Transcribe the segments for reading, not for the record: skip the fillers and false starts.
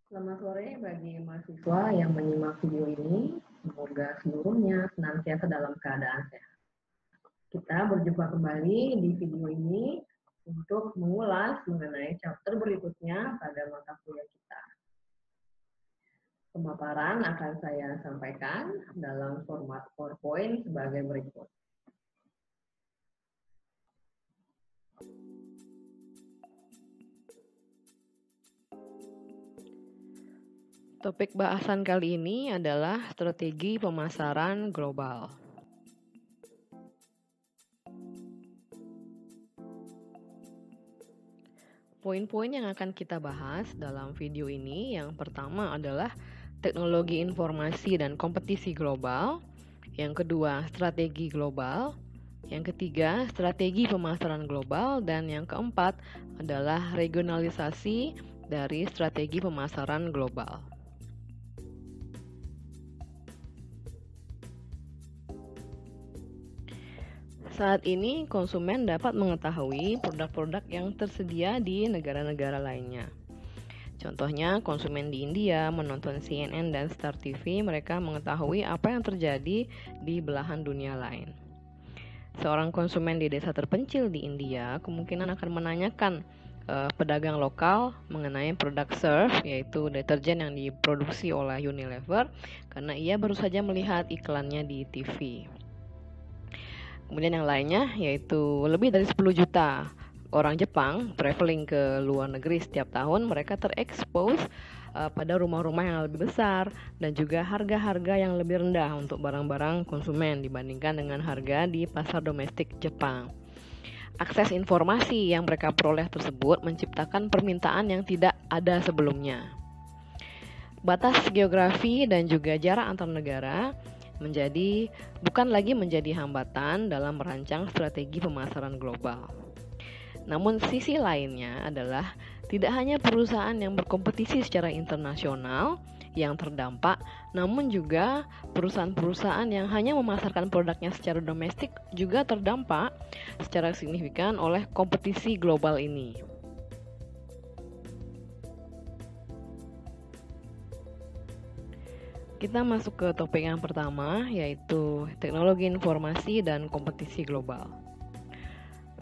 Selamat sore bagi mahasiswa yang menyimak video ini. Semoga seluruhnya senantiasa dalam keadaan sehat. Kita berjumpa kembali di video ini untuk mengulas mengenai chapter berikutnya pada mata kuliah kita. Pemaparan akan saya sampaikan dalam format PowerPoint sebagai berikut. Topik bahasan kali ini adalah strategi pemasaran global. Poin-poin yang akan kita bahas dalam video ini yang pertama adalah teknologi informasi dan kompetisi global, yang kedua strategi global, yang ketiga strategi pemasaran global, dan yang keempat adalah regionalisasi dari strategi pemasaran global. Saat ini konsumen dapat mengetahui produk-produk yang tersedia di negara-negara lainnya. Contohnya, konsumen di India menonton CNN dan Star TV, mereka mengetahui apa yang terjadi di belahan dunia lain. Seorang konsumen di desa terpencil di India kemungkinan akan menanyakan pedagang lokal mengenai produk Surf, yaitu deterjen yang diproduksi oleh Unilever, karena ia baru saja melihat iklannya di TV. Kemudian yang lainnya yaitu lebih dari 10 juta orang Jepang traveling ke luar negeri setiap tahun, mereka terekspos pada rumah-rumah yang lebih besar dan juga harga-harga yang lebih rendah untuk barang-barang konsumen dibandingkan dengan harga di pasar domestik Jepang. Akses informasi yang mereka peroleh tersebut menciptakan permintaan yang tidak ada sebelumnya. Batas geografi dan juga jarak antar negara bukan lagi menjadi hambatan dalam merancang strategi pemasaran global. Namun sisi lainnya adalah tidak hanya perusahaan yang berkompetisi secara internasional yang terdampak, namun juga perusahaan-perusahaan yang hanya memasarkan produknya secara domestik juga terdampak secara signifikan oleh kompetisi global ini. Kita masuk ke topik yang pertama, yaitu teknologi informasi dan kompetisi global.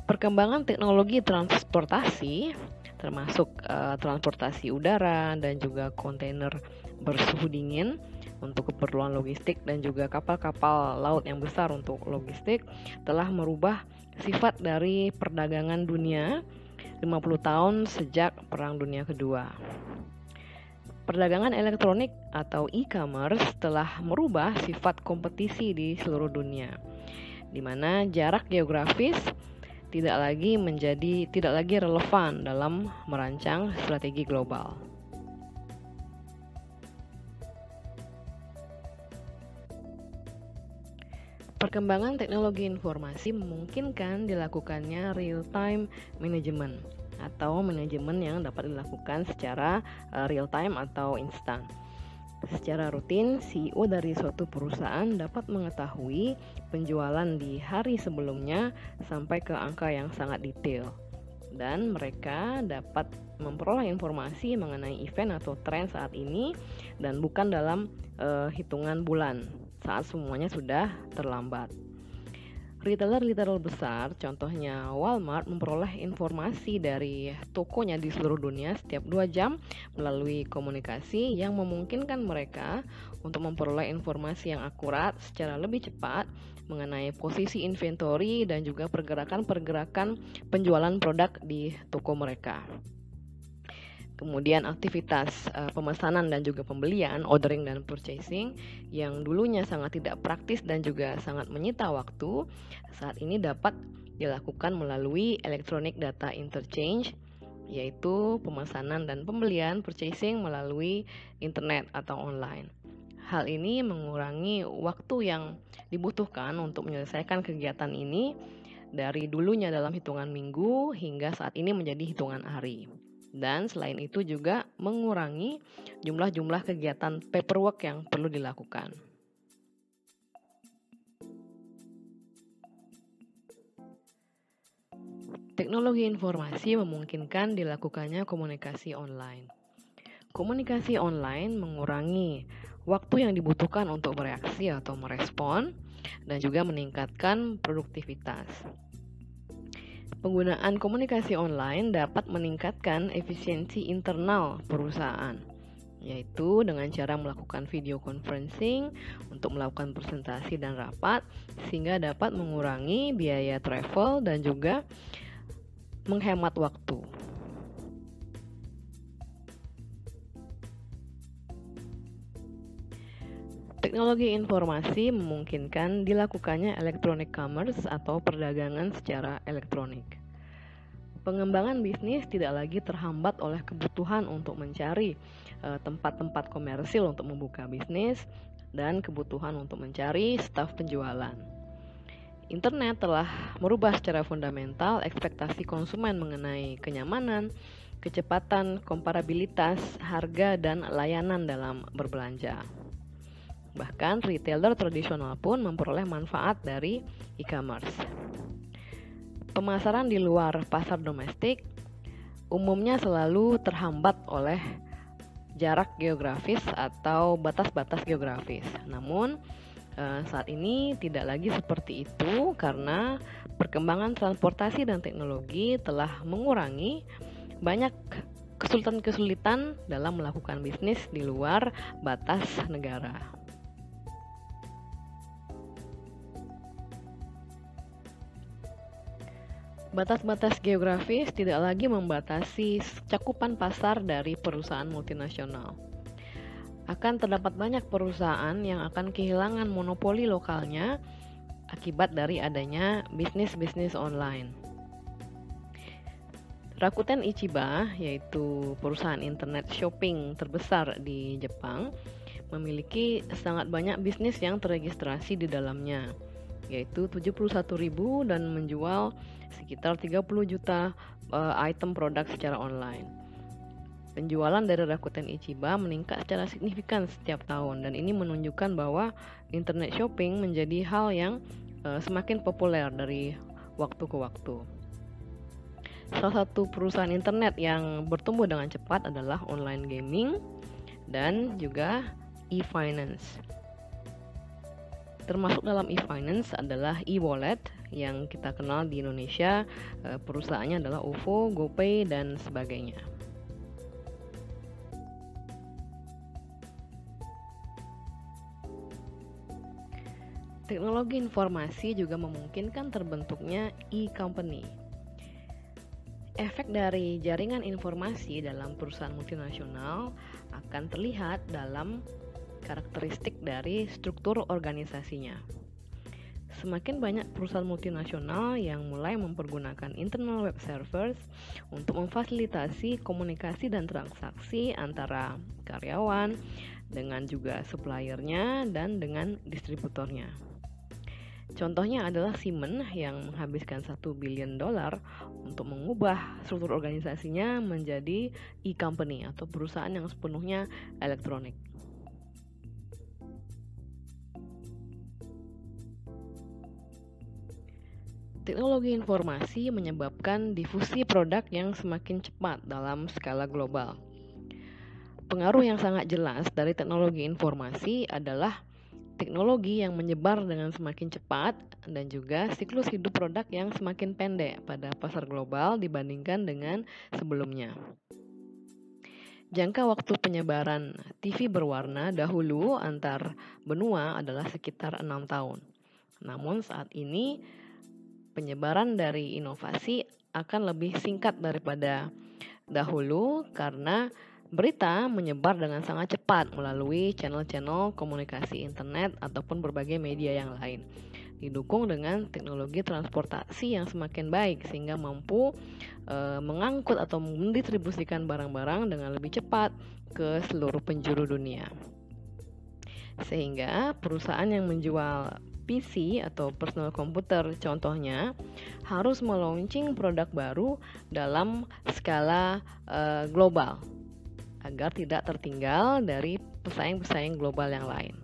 Perkembangan teknologi transportasi, termasuk transportasi udara dan juga kontainer bersuhu dingin untuk keperluan logistik dan juga kapal-kapal laut yang besar untuk logistik, telah merubah sifat dari perdagangan dunia 50 tahun sejak Perang Dunia Kedua. Perdagangan elektronik atau e-commerce telah merubah sifat kompetisi di seluruh dunia, di mana jarak geografis tidak lagi relevan dalam merancang strategi global. Perkembangan teknologi informasi memungkinkan dilakukannya real-time management atau manajemen yang dapat dilakukan secara real time atau instan. Secara rutin, CEO dari suatu perusahaan dapat mengetahui penjualan di hari sebelumnya sampai ke angka yang sangat detail. Dan mereka dapat memperoleh informasi mengenai event atau tren saat ini dan bukan dalam hitungan bulan saat semuanya sudah terlambat. Retailer besar, contohnya Walmart, memperoleh informasi dari tokonya di seluruh dunia setiap 2 jam melalui komunikasi yang memungkinkan mereka untuk memperoleh informasi yang akurat secara lebih cepat mengenai posisi inventory dan juga pergerakan-pergerakan penjualan produk di toko mereka. Kemudian aktivitas pemesanan dan juga pembelian, ordering dan purchasing yang dulunya sangat tidak praktis dan juga sangat menyita waktu, saat ini dapat dilakukan melalui electronic data interchange, yaitu pemesanan dan pembelian purchasing melalui internet atau online. Hal ini mengurangi waktu yang dibutuhkan untuk menyelesaikan kegiatan ini dari dulunya dalam hitungan minggu hingga saat ini menjadi hitungan hari. Dan selain itu juga mengurangi jumlah kegiatan paperwork yang perlu dilakukan. Teknologi informasi memungkinkan dilakukannya komunikasi online. Komunikasi online mengurangi waktu yang dibutuhkan untuk bereaksi atau merespon dan juga meningkatkan produktivitas. Penggunaan komunikasi online dapat meningkatkan efisiensi internal perusahaan, yaitu dengan cara melakukan video conferencing untuk melakukan presentasi dan rapat, sehingga dapat mengurangi biaya travel dan juga menghemat waktu. Teknologi informasi memungkinkan dilakukannya electronic commerce atau perdagangan secara elektronik. Pengembangan bisnis tidak lagi terhambat oleh kebutuhan untuk mencari tempat-tempat komersil untuk membuka bisnis dan kebutuhan untuk mencari staf penjualan. Internet telah merubah secara fundamental ekspektasi konsumen mengenai kenyamanan, kecepatan, komparabilitas, harga, dan layanan dalam berbelanja. Bahkan retailer tradisional pun memperoleh manfaat dari e-commerce. Pemasaran di luar pasar domestik umumnya selalu terhambat oleh jarak geografis atau batas-batas geografis. Namun saat ini tidak lagi seperti itu karena perkembangan transportasi dan teknologi telah mengurangi banyak kesulitan-kesulitan dalam melakukan bisnis di luar batas negara. Batas-batas geografis tidak lagi membatasi cakupan pasar dari perusahaan multinasional. Akan terdapat banyak perusahaan yang akan kehilangan monopoli lokalnya akibat dari adanya bisnis-bisnis online. Rakuten Ichiba, yaitu perusahaan internet shopping terbesar di Jepang, memiliki sangat banyak bisnis yang terregistrasi di dalamnya, yaitu 71.000 dan menjual sekitar 30 juta item produk secara online. Penjualan dari Rakuten Ichiba meningkat secara signifikan setiap tahun dan ini menunjukkan bahwa internet shopping menjadi hal yang semakin populer dari waktu ke waktu. Salah satu perusahaan internet yang bertumbuh dengan cepat adalah online gaming dan juga e-finance. Termasuk dalam e-finance adalah e-wallet yang kita kenal di Indonesia, perusahaannya adalah OVO, GoPay, dan sebagainya. Teknologi informasi juga memungkinkan terbentuknya e-company. Efek dari jaringan informasi dalam perusahaan multinasional akan terlihat dalam karakteristik dari struktur organisasinya. Semakin banyak perusahaan multinasional yang mulai mempergunakan internal web servers untuk memfasilitasi komunikasi dan transaksi antara karyawan dengan juga suppliernya dan dengan distributornya. Contohnya adalah Siemens yang menghabiskan $1 billion untuk mengubah struktur organisasinya menjadi e-company atau perusahaan yang sepenuhnya elektronik. Teknologi informasi menyebabkan difusi produk yang semakin cepat dalam skala global. Pengaruh yang sangat jelas dari teknologi informasi adalah teknologi yang menyebar dengan semakin cepat dan juga siklus hidup produk yang semakin pendek pada pasar global dibandingkan dengan sebelumnya. Jangka waktu penyebaran TV berwarna dahulu antar benua adalah sekitar 6 tahun. Namun saat ini penyebaran dari inovasi akan lebih singkat daripada dahulu karena berita menyebar dengan sangat cepat melalui channel-channel komunikasi internet ataupun berbagai media yang lain. Didukung dengan teknologi transportasi yang semakin baik sehingga mampu mengangkut atau mendistribusikan barang-barang dengan lebih cepat ke seluruh penjuru dunia. Sehingga perusahaan yang menjual PC atau personal computer contohnya harus melaunching produk baru dalam skala global agar tidak tertinggal dari pesaing-pesaing global yang lain.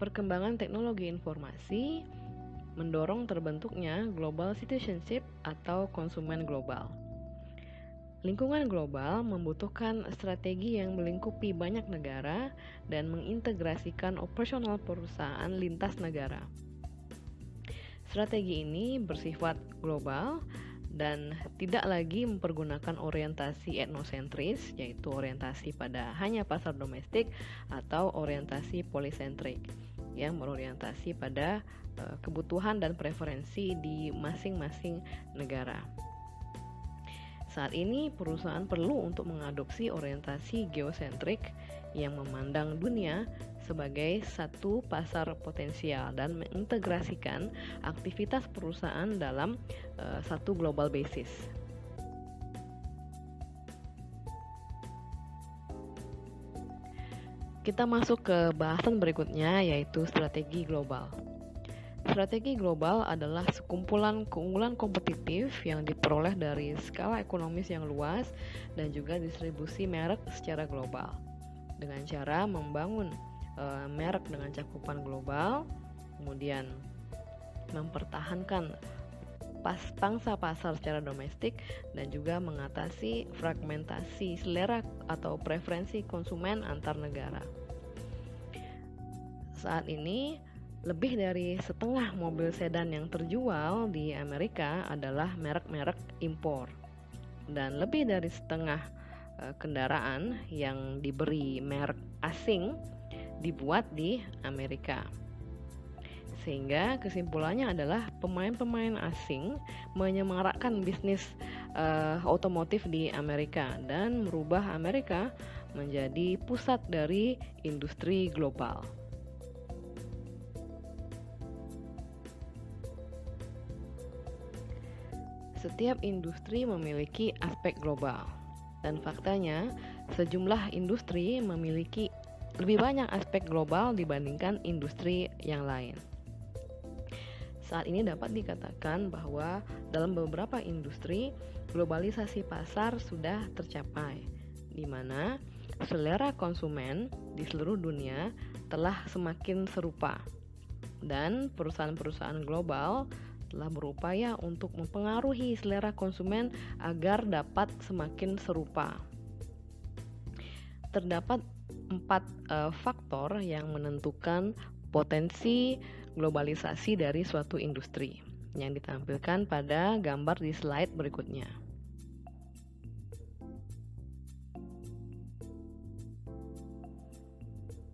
Perkembangan teknologi informasi mendorong terbentuknya global citizenship atau konsumen global. Lingkungan global membutuhkan strategi yang melingkupi banyak negara dan mengintegrasikan operasional perusahaan lintas negara. Strategi ini bersifat global dan tidak lagi mempergunakan orientasi etnosentris, yaitu orientasi pada hanya pasar domestik, atau orientasi polisentrik yang berorientasi pada kebutuhan dan preferensi di masing-masing negara. Saat ini perusahaan perlu untuk mengadopsi orientasi geosentrik yang memandang dunia sebagai satu pasar potensial dan mengintegrasikan aktivitas perusahaan dalam satu global basis. Kita masuk ke bahasan berikutnya, yaitu strategi global. Strategi global adalah sekumpulan keunggulan kompetitif yang diperoleh dari skala ekonomis yang luas dan juga distribusi merek secara global. Dengan cara membangun merek dengan cakupan global, kemudian mempertahankan pangsa pasar secara domestik, dan juga mengatasi fragmentasi selera atau preferensi konsumen antar negara. Saat ini, lebih dari setengah mobil sedan yang terjual di Amerika adalah merek-merek impor, dan lebih dari setengah kendaraan yang diberi merek asing dibuat di Amerika. Sehingga kesimpulannya adalah pemain-pemain asing menyemarakkan bisnis otomotif di Amerika dan merubah Amerika menjadi pusat dari industri global. Setiap industri memiliki aspek global, dan faktanya sejumlah industri memiliki lebih banyak aspek global dibandingkan industri yang lain. Saat ini dapat dikatakan bahwa dalam beberapa industri, globalisasi pasar sudah tercapai, di mana selera konsumen di seluruh dunia telah semakin serupa, dan perusahaan-perusahaan global telah berupaya untuk mempengaruhi selera konsumen agar dapat semakin serupa. Terdapat 4 faktor yang menentukan potensi globalisasi dari suatu industri yang ditampilkan pada gambar di slide berikutnya.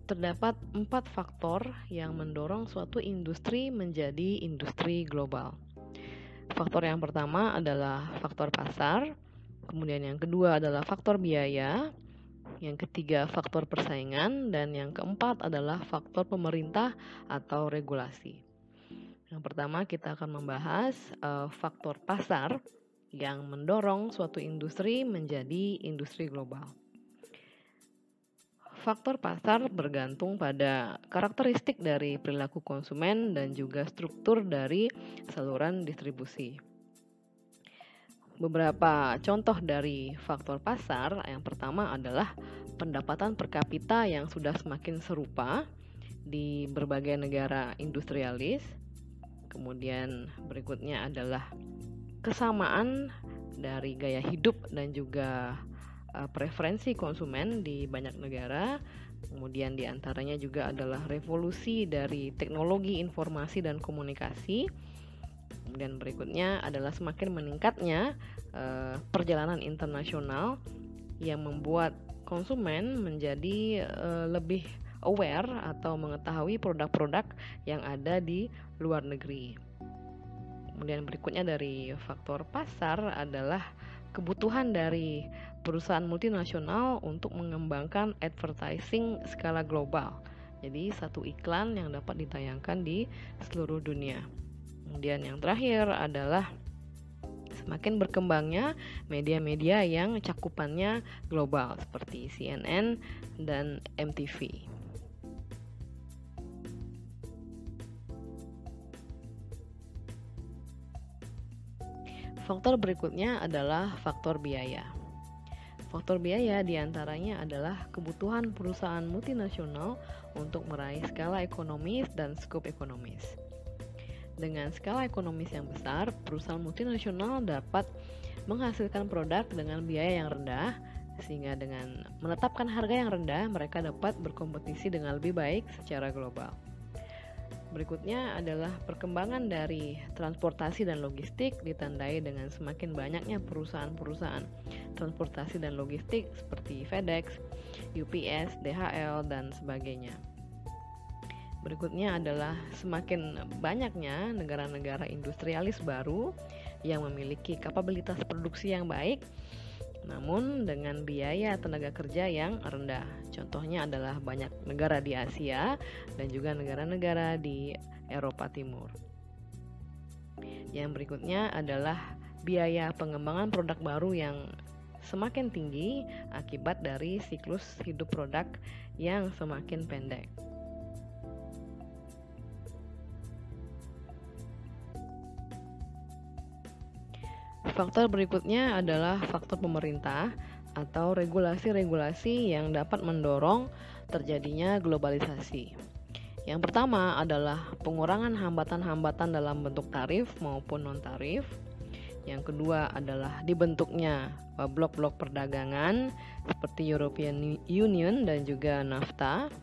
Terdapat 4 faktor yang mendorong suatu industri menjadi industri global. Faktor yang pertama adalah faktor pasar, kemudian yang kedua adalah faktor biaya, yang ketiga faktor persaingan, dan yang keempat adalah faktor pemerintah atau regulasi. Yang pertama kita akan membahas faktor pasar yang mendorong suatu industri menjadi industri global. Faktor pasar bergantung pada karakteristik dari perilaku konsumen dan juga struktur dari saluran distribusi. Beberapa contoh dari faktor pasar, yang pertama adalah pendapatan per kapita yang sudah semakin serupa di berbagai negara industrialis. Kemudian berikutnya adalah kesamaan dari gaya hidup dan juga preferensi konsumen di banyak negara. Kemudian diantaranya juga adalah revolusi dari teknologi informasi dan komunikasi. Kemudian berikutnya adalah semakin meningkatnya perjalanan internasional yang membuat konsumen menjadi lebih aware atau mengetahui produk-produk yang ada di luar negeri. Kemudian berikutnya dari faktor pasar adalah kebutuhan dari perusahaan multinasional untuk mengembangkan advertising skala global. Jadi satu iklan yang dapat ditayangkan di seluruh dunia. Kemudian yang terakhir adalah semakin berkembangnya media-media yang cakupannya global seperti CNN dan MTV. Faktor berikutnya adalah faktor biaya. Faktor biaya diantaranya adalah kebutuhan perusahaan multinasional untuk meraih skala ekonomis dan skop ekonomis. Dengan skala ekonomis yang besar, perusahaan multinasional dapat menghasilkan produk dengan biaya yang rendah, sehingga dengan menetapkan harga yang rendah, mereka dapat berkompetisi dengan lebih baik secara global. Berikutnya adalah perkembangan dari transportasi dan logistik ditandai dengan semakin banyaknya perusahaan-perusahaan transportasi dan logistik seperti FedEx, UPS, DHL, dan sebagainya. Berikutnya adalah semakin banyaknya negara-negara industrialis baru yang memiliki kapabilitas produksi yang baik, namun dengan biaya tenaga kerja yang rendah. Contohnya adalah banyak negara di Asia dan juga negara-negara di Eropa Timur. Yang berikutnya adalah biaya pengembangan produk baru yang semakin tinggi akibat dari siklus hidup produk yang semakin pendek. Faktor berikutnya adalah faktor pemerintah atau regulasi-regulasi yang dapat mendorong terjadinya globalisasi. Yang pertama adalah pengurangan hambatan-hambatan dalam bentuk tarif maupun non-tarif. Yang kedua adalah dibentuknya blok-blok perdagangan seperti European Union dan juga NAFTA.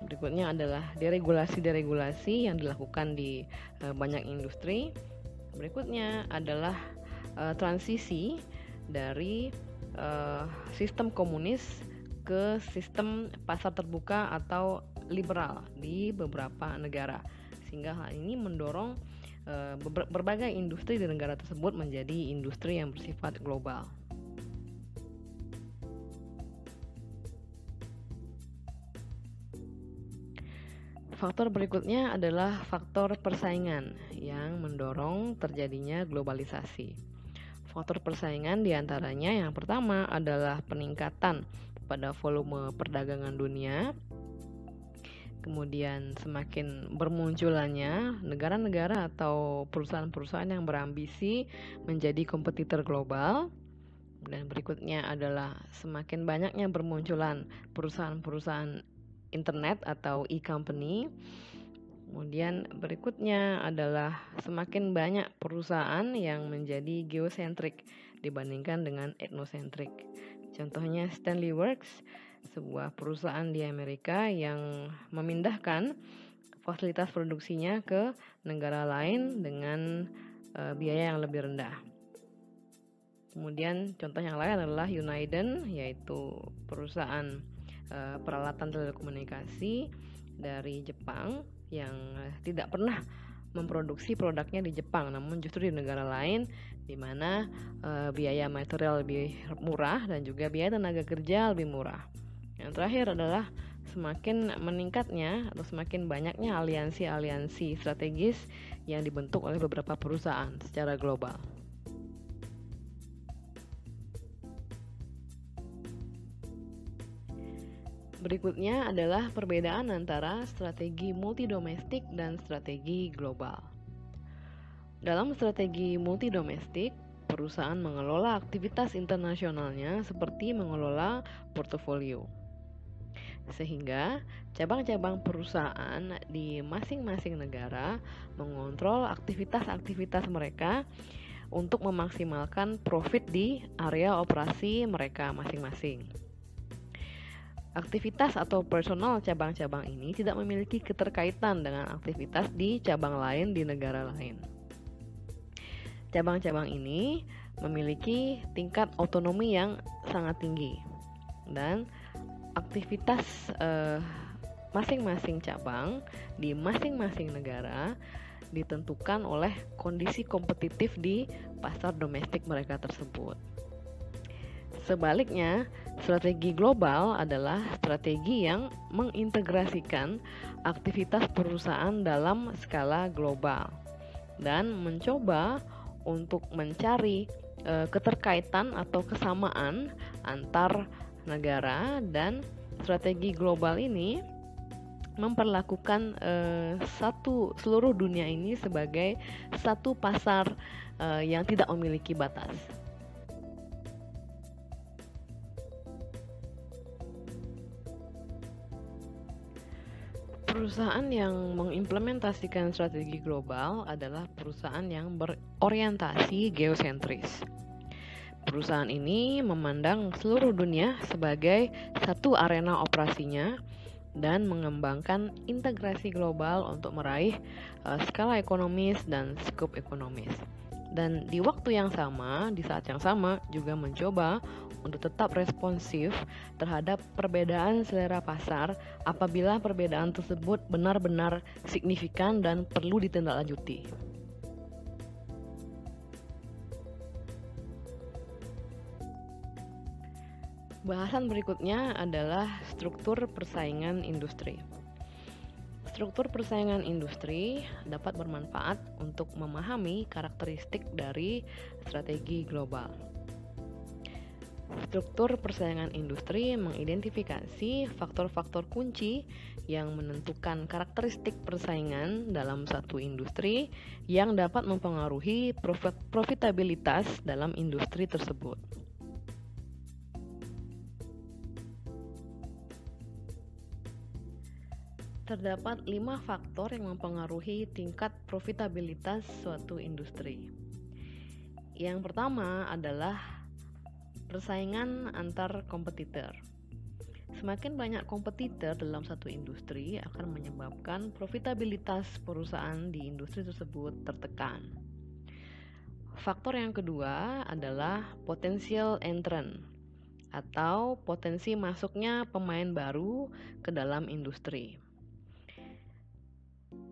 Berikutnya adalah deregulasi-deregulasi yang dilakukan di banyak industri. Berikutnya adalah transisi dari sistem komunis ke sistem pasar terbuka atau liberal di beberapa negara, sehingga hal ini mendorong berbagai industri di negara tersebut menjadi industri yang bersifat global. Faktor berikutnya adalah faktor persaingan yang mendorong terjadinya globalisasi. Faktor persaingan diantaranya yang pertama adalah peningkatan pada volume perdagangan dunia, kemudian semakin bermunculannya negara-negara atau perusahaan-perusahaan yang berambisi menjadi kompetitor global, dan berikutnya adalah semakin banyaknya bermunculan perusahaan-perusahaan internet atau e-company. Kemudian berikutnya adalah semakin banyak perusahaan yang menjadi geosentrik dibandingkan dengan etnosentrik. Contohnya Stanley Works, sebuah perusahaan di Amerika yang memindahkan fasilitas produksinya ke negara lain dengan biaya yang lebih rendah. Kemudian contoh yang lain adalah Uniden, yaitu perusahaan peralatan telekomunikasi dari Jepang yang tidak pernah memproduksi produknya di Jepang, namun justru di negara lain di mana biaya material lebih murah dan juga biaya tenaga kerja lebih murah. Yang terakhir adalah semakin meningkatnya atau semakin banyaknya aliansi-aliansi strategis yang dibentuk oleh beberapa perusahaan secara global. Berikutnya adalah perbedaan antara strategi multidomestik dan strategi global. Dalam strategi multidomestik, perusahaan mengelola aktivitas internasionalnya seperti mengelola portofolio. Sehingga cabang-cabang perusahaan di masing-masing negara mengontrol aktivitas-aktivitas mereka untuk memaksimalkan profit di area operasi mereka masing-masing. Aktivitas atau personal cabang-cabang ini tidak memiliki keterkaitan dengan aktivitas di cabang lain di negara lain. Cabang-cabang ini memiliki tingkat otonomi yang sangat tinggi dan aktivitas masing-masing cabang di masing-masing negara ditentukan oleh kondisi kompetitif di pasar domestik mereka tersebut. Sebaliknya, strategi global adalah strategi yang mengintegrasikan aktivitas perusahaan dalam skala global dan mencoba untuk mencari keterkaitan atau kesamaan antar negara, dan strategi global ini memperlakukan seluruh dunia ini sebagai satu pasar yang tidak memiliki batas. Perusahaan yang mengimplementasikan strategi global adalah perusahaan yang berorientasi geosentris. Perusahaan ini memandang seluruh dunia sebagai satu arena operasinya dan mengembangkan integrasi global untuk meraih skala ekonomis dan skop ekonomis. Dan di waktu yang sama, di saat yang sama juga mencoba untuk tetap responsif terhadap perbedaan selera pasar apabila perbedaan tersebut benar-benar signifikan dan perlu ditindaklanjuti. Bahasan berikutnya adalah struktur persaingan industri. Struktur persaingan industri dapat bermanfaat untuk memahami karakteristik dari strategi global. Struktur persaingan industri mengidentifikasi faktor-faktor kunci yang menentukan karakteristik persaingan dalam satu industri yang dapat mempengaruhi profitabilitas dalam industri tersebut. Terdapat 5 faktor yang mempengaruhi tingkat profitabilitas suatu industri. Yang pertama adalah persaingan antar kompetitor. Semakin banyak kompetitor dalam satu industri akan menyebabkan profitabilitas perusahaan di industri tersebut tertekan. Faktor yang kedua adalah potential entrant atau potensi masuknya pemain baru ke dalam industri.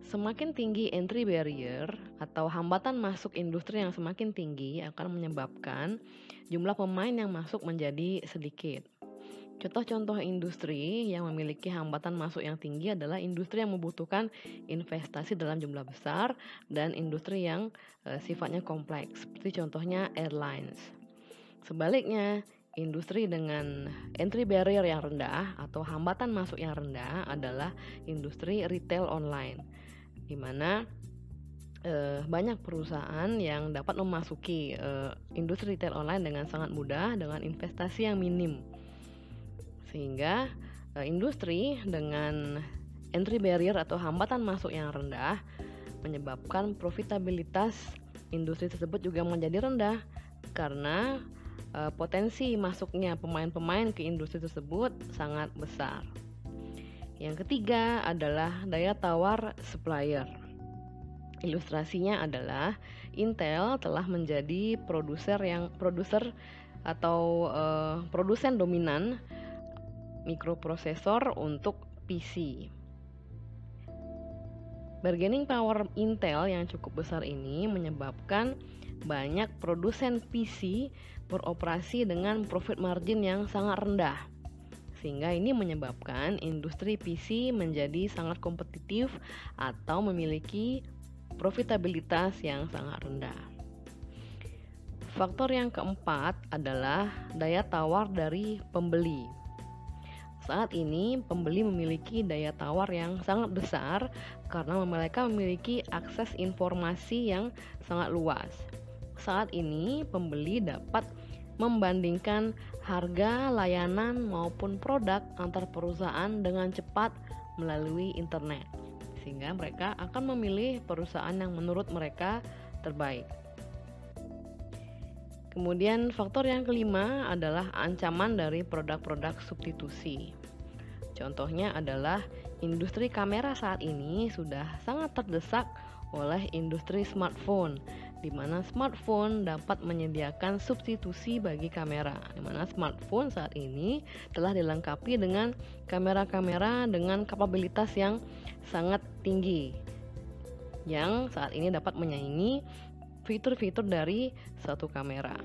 Semakin tinggi entry barrier atau hambatan masuk industri yang semakin tinggi akan menyebabkan jumlah pemain yang masuk menjadi sedikit. Contoh-contoh industri yang memiliki hambatan masuk yang tinggi adalah industri yang membutuhkan investasi dalam jumlah besar dan industri yang sifatnya kompleks, seperti contohnya airlines. Sebaliknya, industri dengan entry barrier yang rendah atau hambatan masuk yang rendah adalah industri retail online, di mana banyak perusahaan yang dapat memasuki industri retail online dengan sangat mudah dengan investasi yang minim, sehingga industri dengan entry barrier atau hambatan masuk yang rendah menyebabkan profitabilitas industri tersebut juga menjadi rendah karena potensi masuknya pemain-pemain ke industri tersebut sangat besar. Yang ketiga adalah daya tawar supplier. Ilustrasinya adalah Intel telah menjadi produsen dominan mikroprosesor untuk PC. Bargaining power Intel yang cukup besar ini menyebabkan banyak produsen PC beroperasi dengan profit margin yang sangat rendah, sehingga ini menyebabkan industri PC menjadi sangat kompetitif atau memiliki profitabilitas yang sangat rendah. Faktor yang keempat adalah daya tawar dari pembeli. Saat ini pembeli memiliki daya tawar yang sangat besar karena mereka memiliki akses informasi yang sangat luas. Saat ini pembeli dapat membandingkan harga, layanan maupun produk antar perusahaan dengan cepat melalui internet, sehingga mereka akan memilih perusahaan yang menurut mereka terbaik. Kemudian faktor yang kelima adalah ancaman dari produk-produk substitusi. Contohnya adalah industri kamera saat ini sudah sangat terdesak oleh industri smartphone, di mana smartphone dapat menyediakan substitusi bagi kamera, di mana smartphone saat ini telah dilengkapi dengan kamera-kamera dengan kapabilitas yang sangat tinggi, yang saat ini dapat menyaingi fitur-fitur dari suatu kamera.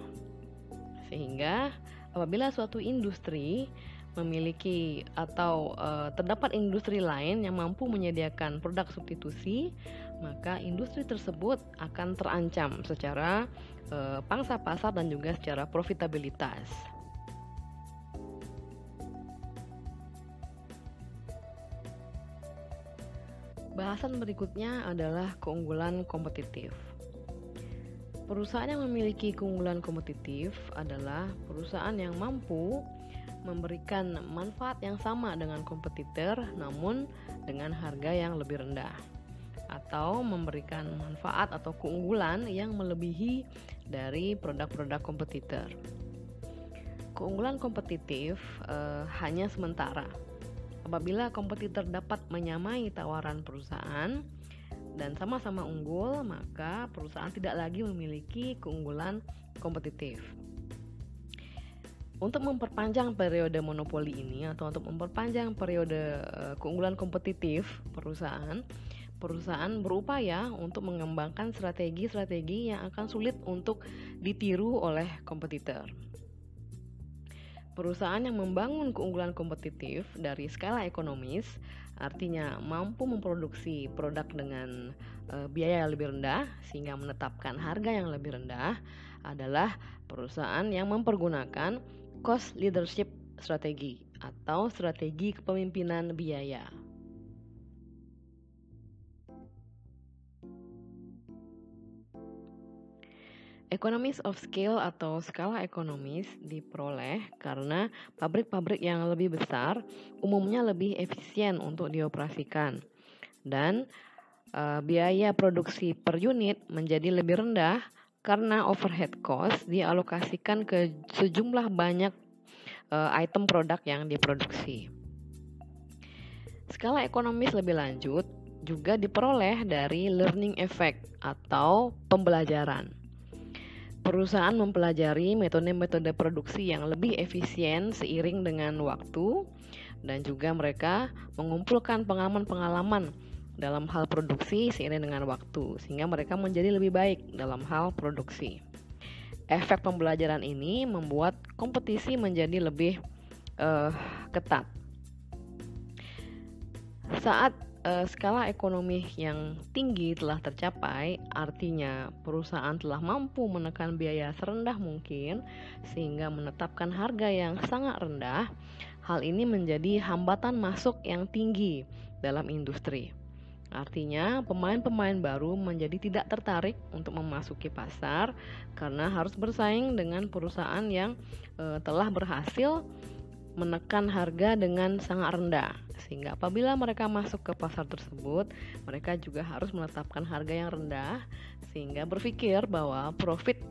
Sehingga apabila suatu industri memiliki atau terdapat industri lain yang mampu menyediakan produk substitusi, maka industri tersebut akan terancam secara pangsa pasar dan juga secara profitabilitas. Bahasan berikutnya adalah keunggulan kompetitif. Perusahaan yang memiliki keunggulan kompetitif adalah perusahaan yang mampu memberikan manfaat yang sama dengan kompetitor namun dengan harga yang lebih rendah, atau memberikan manfaat atau keunggulan yang melebihi dari produk-produk kompetitor. Keunggulan kompetitif hanya sementara. Apabila kompetitor dapat menyamai tawaran perusahaan dan sama-sama unggul, maka perusahaan tidak lagi memiliki keunggulan kompetitif. Untuk memperpanjang periode monopoli ini atau untuk memperpanjang periode keunggulan kompetitif perusahaan berupaya untuk mengembangkan strategi-strategi yang akan sulit untuk ditiru oleh kompetitor. Perusahaan yang membangun keunggulan kompetitif dari skala ekonomis, artinya mampu memproduksi produk dengan biaya yang lebih rendah sehingga menetapkan harga yang lebih rendah, adalah perusahaan yang mempergunakan cost leadership strategi atau strategi kepemimpinan biaya. Economies of scale atau skala ekonomis diperoleh karena pabrik-pabrik yang lebih besar umumnya lebih efisien untuk dioperasikan dan biaya produksi per unit menjadi lebih rendah karena overhead cost dialokasikan ke sejumlah banyak item produk yang diproduksi. Skala ekonomis lebih lanjut juga diperoleh dari learning effect atau pembelajaran. Perusahaan mempelajari metode-metode produksi yang lebih efisien seiring dengan waktu, dan juga mereka mengumpulkan pengalaman-pengalaman dalam hal produksi seiring dengan waktu, sehingga mereka menjadi lebih baik dalam hal produksi. Efek pembelajaran ini membuat kompetisi menjadi lebih ketat. Saat skala ekonomi yang tinggi telah tercapai, artinya perusahaan telah mampu menekan biaya serendah mungkin sehingga menetapkan harga yang sangat rendah. Hal ini menjadi hambatan masuk yang tinggi dalam industri. Artinya pemain-pemain baru menjadi tidak tertarik untuk memasuki pasar karena harus bersaing dengan perusahaan yang telah berhasil menekan harga dengan sangat rendah. Sehingga apabila mereka masuk ke pasar tersebut, mereka juga harus menetapkan harga yang rendah sehingga berpikir bahwa profit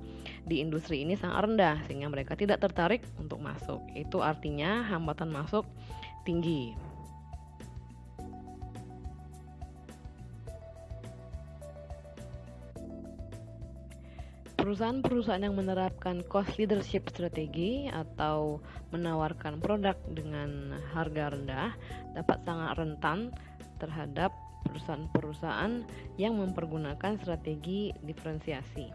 di industri ini sangat rendah sehingga mereka tidak tertarik untuk masuk. Itu artinya hambatan masuk tinggi. Perusahaan-perusahaan yang menerapkan cost leadership strategi atau menawarkan produk dengan harga rendah dapat sangat rentan terhadap perusahaan-perusahaan yang mempergunakan strategi diferensiasi.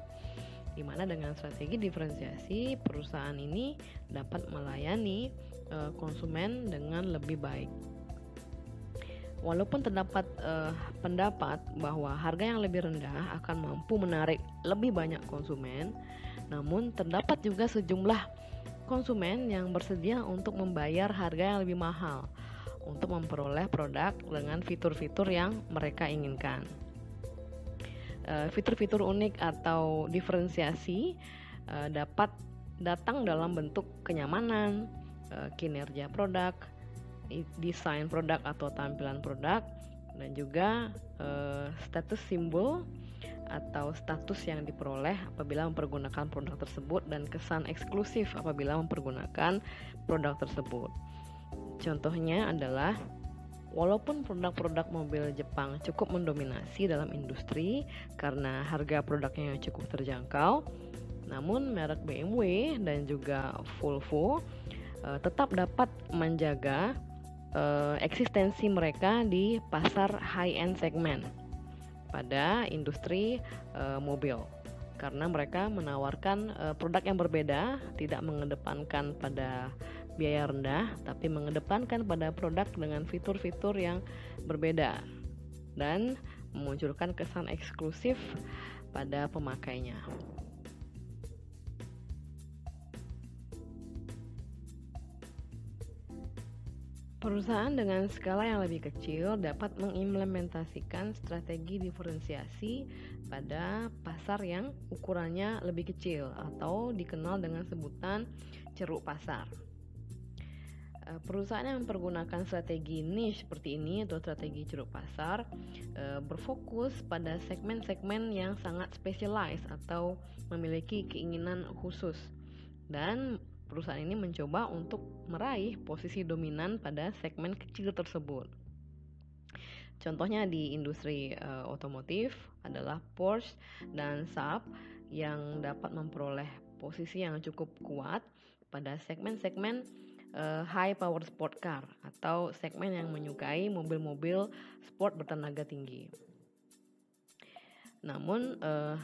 Di mana dengan strategi diferensiasi, perusahaan ini dapat melayani konsumen dengan lebih baik. Walaupun terdapat pendapat bahwa harga yang lebih rendah akan mampu menarik lebih banyak konsumen, namun terdapat juga sejumlah konsumen yang bersedia untuk membayar harga yang lebih mahal untuk memperoleh produk dengan fitur-fitur yang mereka inginkan. Fitur-fitur unik atau diferensiasi dapat datang dalam bentuk kenyamanan, kinerja produk, desain produk atau tampilan produk, dan juga status simbol atau status yang diperoleh apabila mempergunakan produk tersebut dan kesan eksklusif apabila mempergunakan produk tersebut. Contohnya adalah walaupun produk-produk mobil Jepang cukup mendominasi dalam industri karena harga produknya yang cukup terjangkau, namun merek BMW dan juga Volvo tetap dapat menjaga eksistensi mereka di pasar high-end segmen pada industri mobil karena mereka menawarkan produk yang berbeda, tidak mengedepankan pada biaya rendah tapi mengedepankan pada produk dengan fitur-fitur yang berbeda dan memunculkan kesan eksklusif pada pemakainya. Perusahaan dengan skala yang lebih kecil dapat mengimplementasikan strategi diferensiasi pada pasar yang ukurannya lebih kecil atau dikenal dengan sebutan ceruk pasar. Perusahaan yang mempergunakan strategi niche seperti ini atau strategi ceruk pasar berfokus pada segmen-segmen yang sangat specialized atau memiliki keinginan khusus, dan perusahaan ini mencoba untuk meraih posisi dominan pada segmen kecil tersebut. Contohnya di industri otomotif adalah Porsche dan Saab yang dapat memperoleh posisi yang cukup kuat pada segmen-segmen high power sport car atau segmen yang menyukai mobil-mobil sport bertenaga tinggi. Namun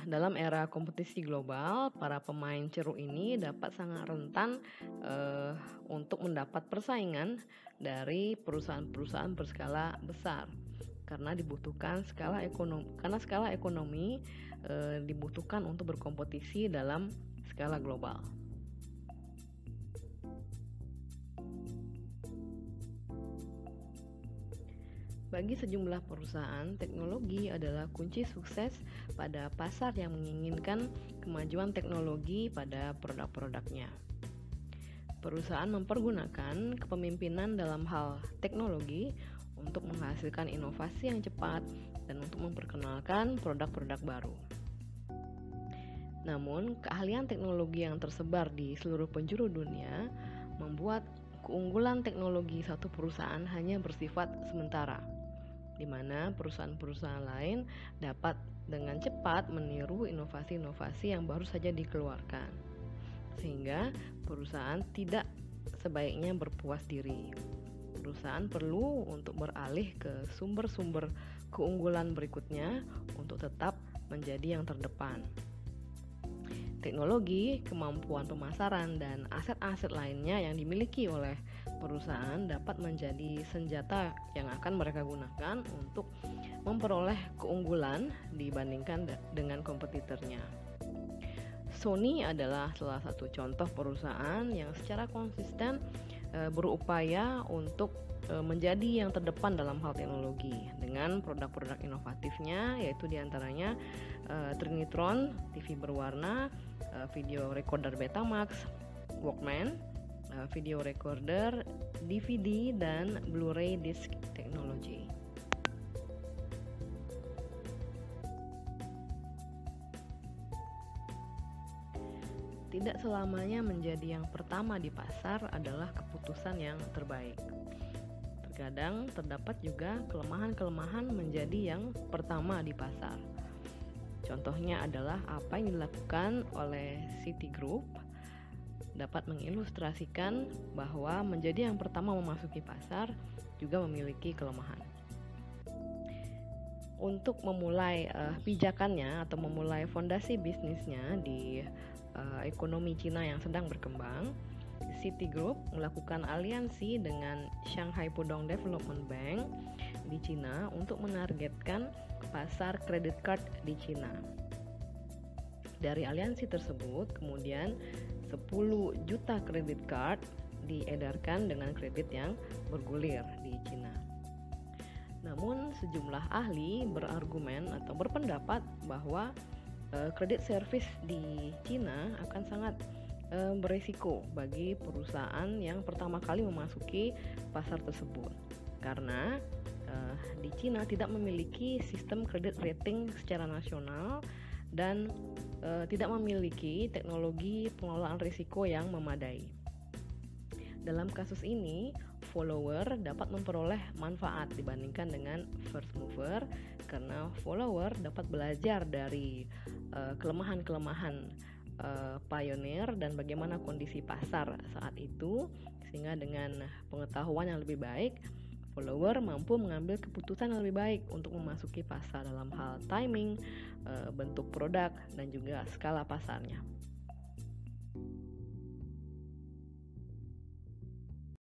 dalam era kompetisi global, para pemain ceruk ini dapat sangat rentan untuk mendapat persaingan dari perusahaan-perusahaan berskala besar karena dibutuhkan skala ekonomi dibutuhkan untuk berkompetisi dalam skala global. Bagi sejumlah perusahaan, teknologi adalah kunci sukses pada pasar yang menginginkan kemajuan teknologi pada produk-produknya. Perusahaan mempergunakan kepemimpinan dalam hal teknologi untuk menghasilkan inovasi yang cepat dan untuk memperkenalkan produk-produk baru. Namun, keahlian teknologi yang tersebar di seluruh penjuru dunia membuat keunggulan teknologi satu perusahaan hanya bersifat sementara, di mana perusahaan-perusahaan lain dapat dengan cepat meniru inovasi-inovasi yang baru saja dikeluarkan, sehingga perusahaan tidak sebaiknya berpuas diri. Perusahaan perlu untuk beralih ke sumber-sumber keunggulan berikutnya untuk tetap menjadi yang terdepan. Teknologi, kemampuan pemasaran, dan aset-aset lainnya yang dimiliki oleh perusahaan dapat menjadi senjata yang akan mereka gunakan untuk memperoleh keunggulan dibandingkan dengan kompetitornya. Sony adalah salah satu contoh perusahaan yang secara konsisten berupaya untuk menjadi yang terdepan dalam hal teknologi dengan produk-produk inovatifnya, yaitu diantaranya Trinitron, TV berwarna, video recorder Betamax, Walkman, video recorder, DVD, dan Blu-ray disc technology. Tidak selamanya menjadi yang pertama di pasar adalah keputusan yang terbaik. Terkadang terdapat juga kelemahan-kelemahan menjadi yang pertama di pasar. Contohnya adalah apa yang dilakukan oleh Citigroup dapat mengilustrasikan bahwa menjadi yang pertama memasuki pasar juga memiliki kelemahan. Untuk memulai pijakannya atau memulai fondasi bisnisnya di ekonomi Cina yang sedang berkembang, Citigroup melakukan aliansi dengan Shanghai Pudong Development Bank di Cina untuk menargetkan pasar kredit card di Cina. Dari aliansi tersebut, kemudian 10 juta kredit card diedarkan dengan kredit yang bergulir di Cina. Namun sejumlah ahli berargumen atau berpendapat bahwa kredit service di Cina akan sangat berisiko bagi perusahaan yang pertama kali memasuki pasar tersebut, karena di Cina tidak memiliki sistem kredit rating secara nasional dan tidak memiliki teknologi pengelolaan risiko yang memadai. Dalam kasus ini, follower dapat memperoleh manfaat dibandingkan dengan first mover, karena follower dapat belajar dari kelemahan-kelemahan pioneer dan bagaimana kondisi pasar saat itu, sehingga dengan pengetahuan yang lebih baik, follower mampu mengambil keputusan yang lebih baik untuk memasuki pasar dalam hal timing, bentuk produk, dan juga skala pasarnya.